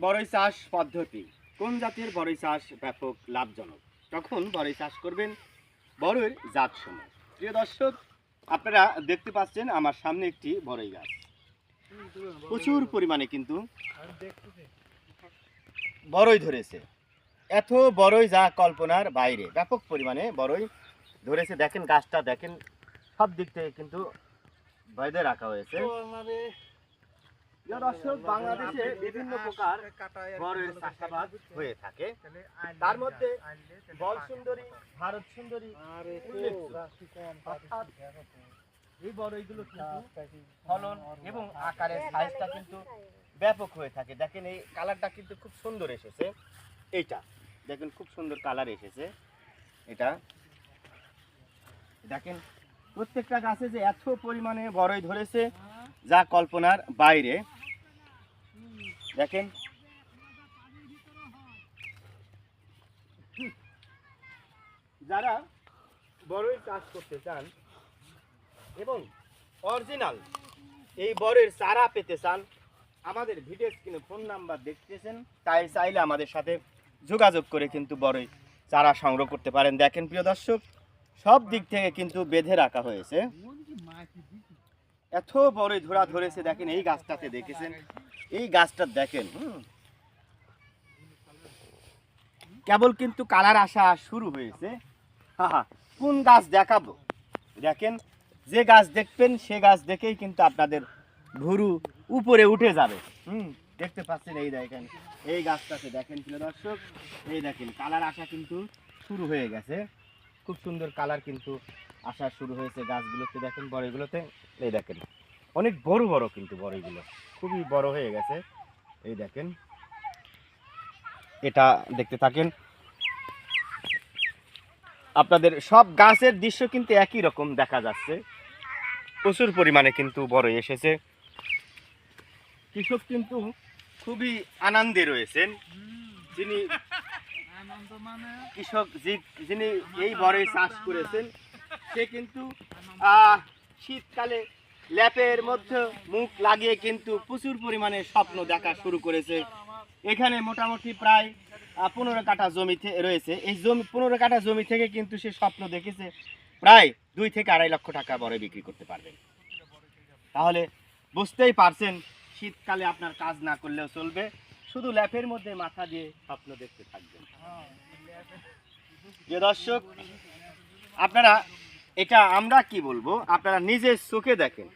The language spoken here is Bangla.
বড়ই চাষ পদ্ধতি, কোন জাতের বড়ই চাষ ব্যাপক লাভজনক, তখন বড়ই চাষ করবেন বড়ইয়ের জাত সময়। প্রিয় দর্শক, আপনারা দেখতে পাচ্ছেন আমার সামনে একটি বড়ই গাছ, প্রচুর পরিমাণে কিন্তু বড়ই ধরেছে। এত বড়ই যা কল্পনার বাইরে, ব্যাপক পরিমাণে বড়ই ধরেছে। দেখেন গাছটা দেখেন, সব দিক থেকে কিন্তু বেঁধে রাখা হয়েছে। দর্শক, বাংলাদেশে বিভিন্ন প্রকার বড়ইয়ের চাষাবাদ হয়ে থাকে, তার মধ্যে বল সুন্দরী, ভারত সুন্দরী এই বড়ইগুলো কিন্তু ফলন এবং আকারের সাইজটা কিন্তু ব্যাপক হয়ে থাকে। দেখেন এই কালারটা কিন্তু খুব সুন্দর এসেছে, এইটা দেখেন খুব সুন্দর কালার এসেছে। এটা দেখেন প্রত্যেকটা গাছে যে এত পরিমাণে বড়ই ধরেছে যা কল্পনার বাইরে। দেখেন যারা বড়ই চাষ করতে চান এবং অরিজিনাল এই বড়ের চারা পেতে চান, আমাদের ভিডিও স্ক্রিনে ফোন নাম্বার দেখতেছেন, তাই চাইলে আমাদের সাথে যোগাযোগ করে কিন্তু বড়ই চারা সংগ্রহ করতে পারেন। দেখেন প্রিয় দর্শক, সব দিক থেকে কিন্তু বেঁধে রাখা হয়েছে। এত বড়ই ধরা ধরেছে। দেখেন এই গাছটাতে দেখেছেন, এই গাছটা দেখেন কেবল কিন্তু কালার আসা শুরু হয়েছে। কোন গাছ দেখাবো, দেখেন যে গাছ দেখবেন সে গাছ দেখেই কিন্তু আপনাদের ভুরু উপরে উঠে যাবে। দেখতে পাচ্ছেন, এই দেখেন এই গাছটাতে দেখেন প্রিয় দর্শক, এই দেখেন কালার আসা কিন্তু শুরু হয়ে গেছে। খুব সুন্দর কালার কিন্তু আসা শুরু হয়েছে গাছগুলোতে। দেখেন বড়ইগুলোতে, এই দেখেন অনেক বড় বড় কিন্তু বড়ইগুলো খুবই বড় হয়ে গেছে। এই দেখেন এটা দেখতে থাকেন, আপনাদের সব গাছের দৃশ্য কিন্তু একই রকম দেখা যাচ্ছে। প্রচুর পরিমাণে কিন্তু বড়ই এসেছে। কৃষক কিন্তু খুবই আনন্দে রয়েছেন। যিনি কৃষক যিনি এই বড়ই চাষ করেছেন, সে কিন্তু শীতকালে ল্যাপের মধ্যে মুখ লাগিয়ে কিন্তু প্রচুর পরিমাণে স্বপ্ন দেখা শুরু করেছে। এখানে মোটামুটি প্রায় 15 কাঠা জমি রয়েছে। এই জমি 15 কাঠা জমি থেকে কিন্তু সে স্বপ্ন দেখেছে প্রায় 2 থেকে 2.5 লক্ষ টাকা বড়ই বিক্রি করতে পারবেন। তাহলে বুঝতেই পারছেন, শীতকালে আপনার কাজ না করলেও চলবে, শুধু ল্যাপের মধ্যে মাথা দিয়ে স্বপ্ন দেখতে থাকবেন। প্রিয় দর্শক, আপনারা এটা আমরা কি বলবো, আপনারা নিজের চোখে দেখেন।